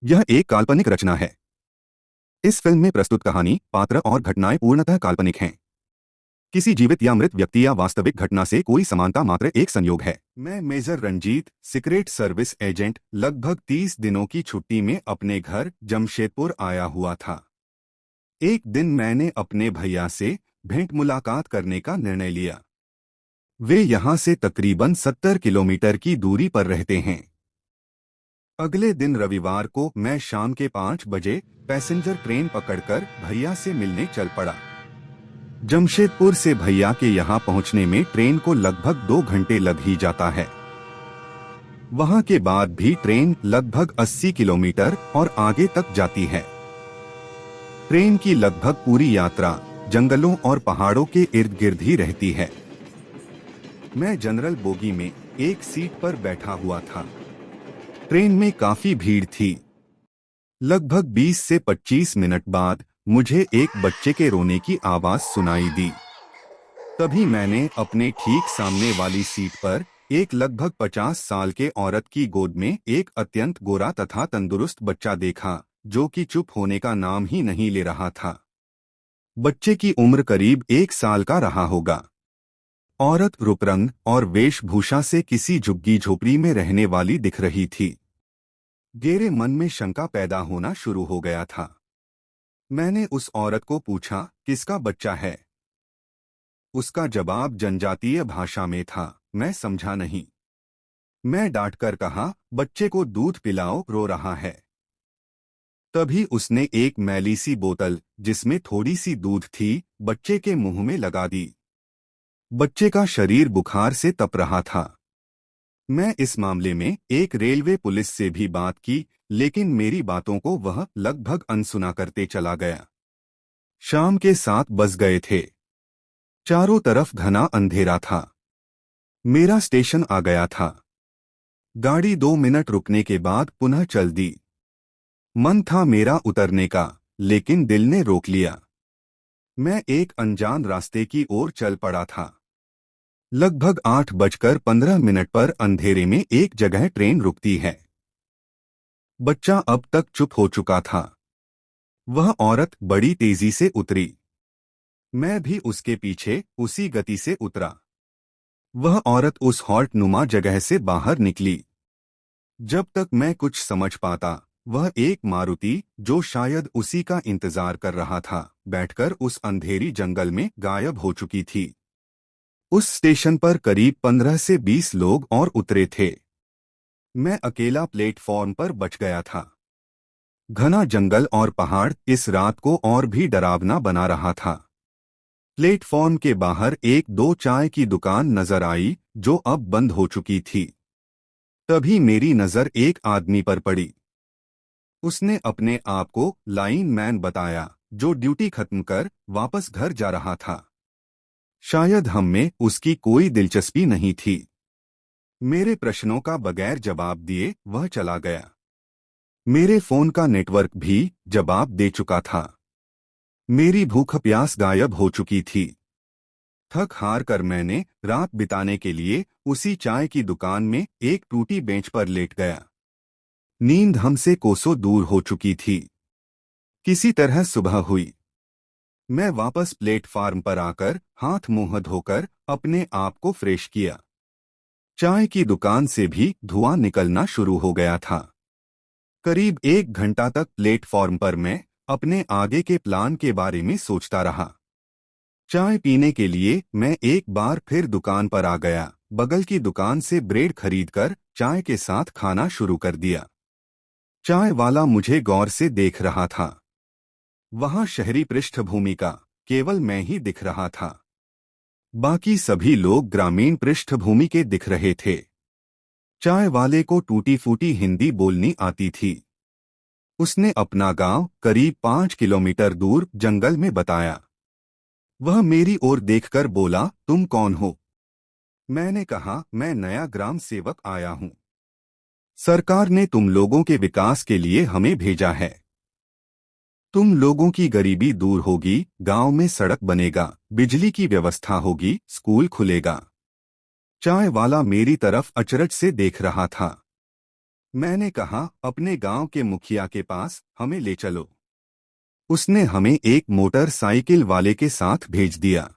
यह एक काल्पनिक रचना है। इस फिल्म में प्रस्तुत कहानी, पात्र और घटनाएं पूर्णतः काल्पनिक हैं। किसी जीवित या मृत व्यक्ति या वास्तविक घटना से कोई समानता मात्र एक संयोग है। मैं major Ranjit, secret service agent, लगभग 30 दिनों की छुट्टी में अपने घर जमशेदपुर आया हुआ था। एक दिन मैंने अपने भैया से भेंट मुलाकात करने का निर्णय लिया। वे यहाँ से तकरीबन 70 किलोमीटर की दूरी पर रहते हैं। अगले दिन रविवार को मैं शाम के 5 बजे पैसेंजर ट्रेन पकड़कर भैया से मिलने चल पड़ा। जमशेदपुर से भैया के यहाँ पहुँचने में ट्रेन को लगभग 2 घंटे लग ही जाता है। वहाँ के बाद भी ट्रेन लगभग 80 किलोमीटर और आगे तक जाती है। ट्रेन की लगभग पूरी यात्रा जंगलों और पहाड़ों के इर्द गिर्द ही रहती है। मैं जनरल बोगी में एक सीट पर बैठा हुआ था। ट्रेन में काफी भीड़ थी। लगभग 20 से 25 मिनट बाद मुझे एक बच्चे के रोने की आवाज सुनाई दी। तभी मैंने अपने ठीक सामने वाली सीट पर एक लगभग 50 साल के औरत की गोद में एक अत्यंत गोरा तथा तंदुरुस्त बच्चा देखा, जो कि चुप होने का नाम ही नहीं ले रहा था। बच्चे की उम्र करीब 1 साल का रहा होगा। औरत रूपरंग और वेशभूषा से किसी झुग्गी झोपड़ी में रहने वाली दिख रही थी। मेरे मन में शंका पैदा होना शुरू हो गया था। मैंने उस औरत को पूछा, किसका बच्चा है? उसका जवाब जनजातीय भाषा में था। मैं समझा नहीं। मैं डांटकर कहा, बच्चे को दूध पिलाओ, रो रहा है। तभी उसने एक मैली सी बोतल, जिसमें थोड़ी सी दूध थी, बच्चे के मुंह में लगा दी। बच्चे का शरीर बुखार से तप रहा था। मैं इस मामले में एक रेलवे पुलिस से भी बात की, लेकिन मेरी बातों को वह लगभग अनसुना करते चला गया। शाम के 7 बज गए थे। चारों तरफ घना अंधेरा था। मेरा स्टेशन आ गया था। गाड़ी 2 मिनट रुकने के बाद पुनः चल दी। मन था मेरा उतरने का, लेकिन दिल ने रोक लिया। मैं एक अनजान रास्ते की ओर चल पड़ा था। लगभग 8:15 पर अंधेरे में एक जगह ट्रेन रुकती है। बच्चा अब तक चुप हो चुका था। वह औरत बड़ी तेजी से उतरी। मैं भी उसके पीछे उसी गति से उतरा। वह औरत उस हॉल्ट नुमा जगह से बाहर निकली। जब तक मैं कुछ समझ पाता, वह एक मारुति, जो शायद उसी का इंतजार कर रहा था, बैठकर उस अंधेरी जंगल में गायब हो चुकी थी। उस स्टेशन पर करीब 15 से 20 लोग और उतरे थे। मैं अकेला प्लेटफॉर्म पर बच गया था। घना जंगल और पहाड़ इस रात को और भी डरावना बना रहा था। प्लेटफॉर्म के बाहर एक दो चाय की दुकान नजर आई, जो अब बंद हो चुकी थी। तभी मेरी नजर एक आदमी पर पड़ी। उसने अपने आप को लाइन मैन बताया, जो ड्यूटी खत्म कर वापस घर जा रहा था। शायद हम में उसकी कोई दिलचस्पी नहीं थी। मेरे प्रश्नों का बगैर जवाब दिए वह चला गया। मेरे फोन का नेटवर्क भी जवाब दे चुका था। मेरी भूख प्यास गायब हो चुकी थी। थक हार कर मैंने रात बिताने के लिए उसी चाय की दुकान में एक टूटी बेंच पर लेट गया। नींद हमसे कोसों दूर हो चुकी थी। किसी तरह सुबह हुई। मैं वापस प्लेटफार्म पर आकर हाथ मुंह धोकर अपने आप को फ्रेश किया। चाय की दुकान से भी धुआं निकलना शुरू हो गया था। करीब 1 घंटा तक प्लेटफॉर्म पर मैं अपने आगे के प्लान के बारे में सोचता रहा। चाय पीने के लिए मैं एक बार फिर दुकान पर आ गया। बगल की दुकान से ब्रेड खरीदकर चाय के साथ खाना शुरू कर दिया। चाय वाला मुझे गौर से देख रहा था। वहां शहरी पृष्ठभूमि का केवल मैं ही दिख रहा था। बाकी सभी लोग ग्रामीण पृष्ठभूमि के दिख रहे थे। चाय वाले को टूटी फूटी हिंदी बोलनी आती थी। उसने अपना गांव करीब 5 किलोमीटर दूर जंगल में बताया। वह मेरी ओर देखकर बोला, तुम कौन हो? मैंने कहा, मैं नया ग्राम सेवक आया हूं। सरकार ने तुम लोगों के विकास के लिए हमें भेजा है। तुम लोगों की गरीबी दूर होगी, गांव में सड़क बनेगा, बिजली की व्यवस्था होगी, स्कूल खुलेगा। चाय वाला मेरी तरफ अचरज से देख रहा था। मैंने कहा, अपने गांव के मुखिया के पास हमें ले चलो। उसने हमें एक मोटरसाइकिल वाले के साथ भेज दिया।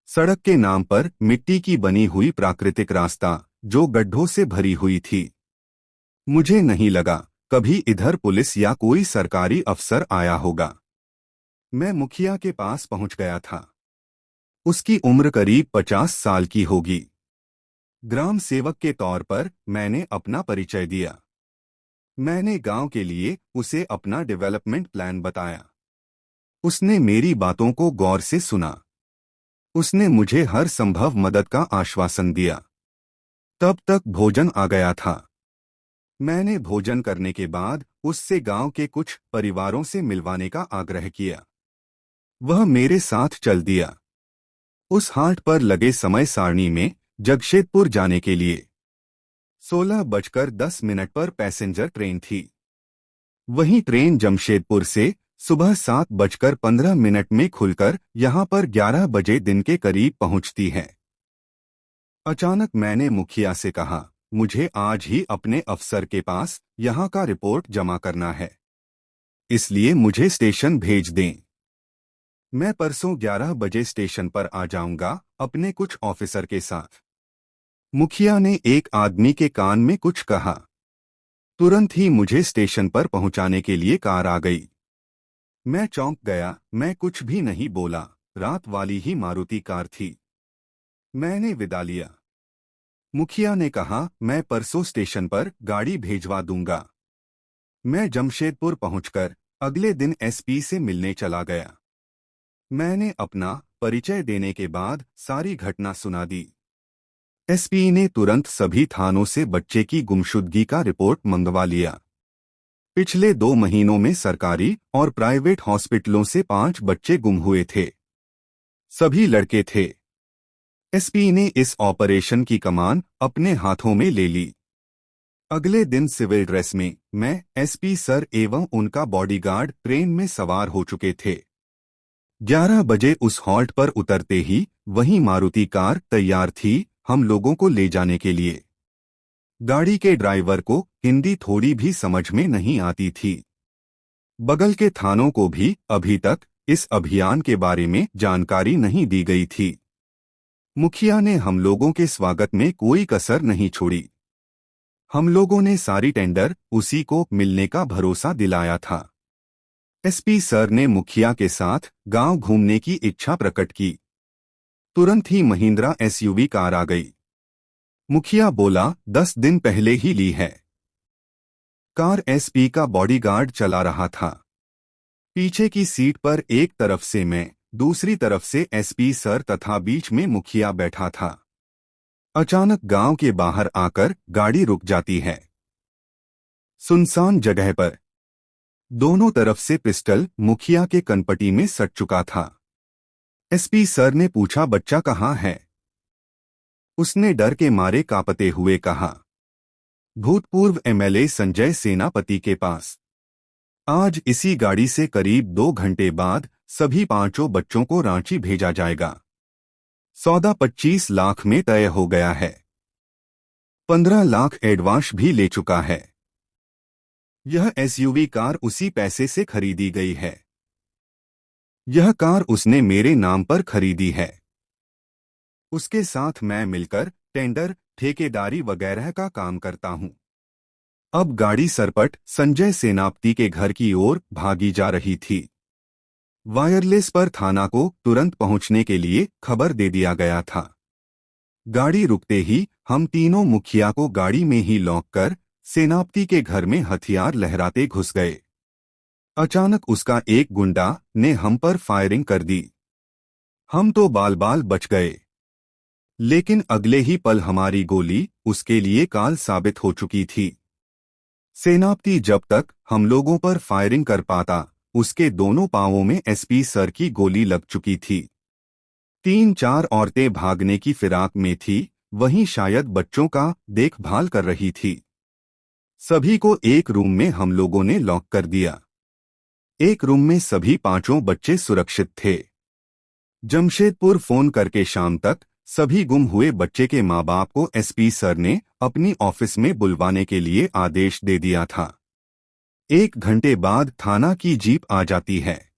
सड़क के नाम पर मिट्टी की बनी हुई प्राकृतिक रास्ता, जो गड्ढों से भरी हुई थी। मुझे नहीं लगा कभी इधर पुलिस या कोई सरकारी अफसर आया होगा। मैं मुखिया के पास पहुंच गया था। उसकी उम्र करीब 50 साल की होगी। ग्राम सेवक के तौर पर मैंने अपना परिचय दिया। मैंने गांव के लिए उसे अपना डेवलपमेंट प्लान बताया। उसने मेरी बातों को गौर से सुना। उसने मुझे हर संभव मदद का आश्वासन दिया। तब तक भोजन आ गया था। मैंने भोजन करने के बाद उससे गांव के कुछ परिवारों से मिलवाने का आग्रह किया। वह मेरे साथ चल दिया। उस हाट पर लगे समय सारणी में जगशेदपुर जाने के लिए 16:10 पर पैसेंजर ट्रेन थी। वही ट्रेन जमशेदपुर से सुबह 7:15 में खुलकर यहां पर 11 बजे दिन के करीब पहुंचती है। अचानक मैंने मुखिया से कहा, मुझे आज ही अपने अफसर के पास यहां का रिपोर्ट जमा करना है, इसलिए मुझे स्टेशन भेज दें। मैं परसों 11 बजे स्टेशन पर आ जाऊंगा अपने कुछ ऑफिसर के साथ। मुखिया ने एक आदमी के कान में कुछ कहा। तुरंत ही मुझे स्टेशन पर पहुंचाने के लिए कार आ गई। मैं चौंक गया। मैं कुछ भी नहीं बोला। रात वाली ही मारुति कार थी। मैंने विदा लिया। मुखिया ने कहा, मैं परसों स्टेशन पर गाड़ी भेजवा दूंगा। मैं जमशेदपुर पहुंचकर अगले दिन एसपी से मिलने चला गया। मैंने अपना परिचय देने के बाद सारी घटना सुना दी। एसपी ने तुरंत सभी थानों से बच्चे की गुमशुदगी का रिपोर्ट मंगवा लिया। पिछले 2 महीनों में सरकारी और प्राइवेट हॉस्पिटलों से 5 बच्चे गुम हुए थे। सभी लड़के थे। एसपी ने इस ऑपरेशन की कमान अपने हाथों में ले ली। अगले दिन सिविल ड्रेस में मैं, एसपी सर एवं उनका बॉडीगार्ड ट्रेन में सवार हो चुके थे। 11 बजे उस हॉल्ट पर उतरते ही वही मारुति कार तैयार थी हम लोगों को ले जाने के लिए। गाड़ी के ड्राइवर को हिंदी थोड़ी भी समझ में नहीं आती थी। बगल के थानों को भी अभी तक इस अभियान के बारे में जानकारी नहीं दी गई थी। मुखिया ने हम लोगों के स्वागत में कोई कसर नहीं छोड़ी। हम लोगों ने सारी टेंडर उसी को मिलने का भरोसा दिलाया था। एसपी सर ने मुखिया के साथ गांव घूमने की इच्छा प्रकट की। तुरंत ही महिंद्रा एसयूवी कार आ गई। मुखिया बोला, 10 दिन पहले ही ली है। कार एसपी का बॉडीगार्ड चला रहा था। पीछे की सीट पर एक तरफ से मैं, दूसरी तरफ से एसपी सर तथा बीच में मुखिया बैठा था। अचानक गांव के बाहर आकर गाड़ी रुक जाती है। सुनसान जगह पर दोनों तरफ से पिस्टल मुखिया के कनपटी में सट चुका था। एसपी सर ने पूछा, बच्चा कहाँ है? उसने डर के मारे कांपते हुए कहा, भूतपूर्व एमएलए संजय सेनापति के पास। आज इसी गाड़ी से करीब 2 घंटे बाद सभी 5 बच्चों को रांची भेजा जाएगा। सौदा 25 लाख में तय हो गया है। 15 लाख एडवांस भी ले चुका है। यह एसयूवी कार उसी पैसे से खरीदी गई है। यह कार उसने मेरे नाम पर खरीदी है। उसके साथ मैं मिलकर टेंडर, ठेकेदारी वगैरह का काम करता हूं। अब गाड़ी सरपट संजय सेनापति के घर की ओर भागी जा रही थी। वायरलेस पर थाना को तुरंत पहुंचने के लिए खबर दे दिया गया था। गाड़ी रुकते ही हम तीनों मुखिया को गाड़ी में ही लॉक कर सेनापति के घर में हथियार लहराते घुस गए। अचानक उसका एक गुंडा ने हम पर फायरिंग कर दी। हम तो बाल बाल बच गए, लेकिन अगले ही पल हमारी गोली उसके लिए काल साबित हो चुकी थी। सेनापति जब तक हम लोगों पर फायरिंग कर पाता, उसके दोनों पांवों में एसपी सर की गोली लग चुकी थी। 3-4 औरतें भागने की फिराक में थी, वहीं शायद बच्चों का देखभाल कर रही थी। सभी को एक रूम में हम लोगों ने लॉक कर दिया। एक रूम में सभी 5 बच्चे सुरक्षित थे। जमशेदपुर फोन करके शाम तक सभी गुम हुए बच्चे के माँ बाप को एसपी सर ने अपनी ऑफिस में बुलवाने के लिए आदेश दे दिया था। 1 घंटे बाद थाना की जीप आ जाती है।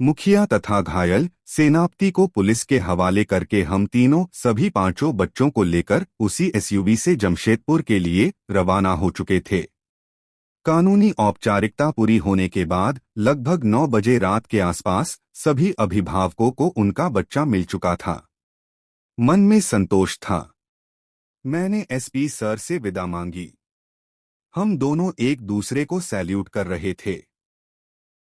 मुखिया तथा घायल सेनापति को पुलिस के हवाले करके हम तीनों सभी 5 बच्चों को लेकर उसी एसयूवी से जमशेदपुर के लिए रवाना हो चुके थे। कानूनी औपचारिकता पूरी होने के बाद लगभग 9 बजे रात के आसपास सभी अभिभावकों को उनका बच्चा मिल चुका था। मन में संतोष था। मैंने एसपी सर से विदा मांगी। हम दोनों एक दूसरे को सैल्यूट कर रहे थे।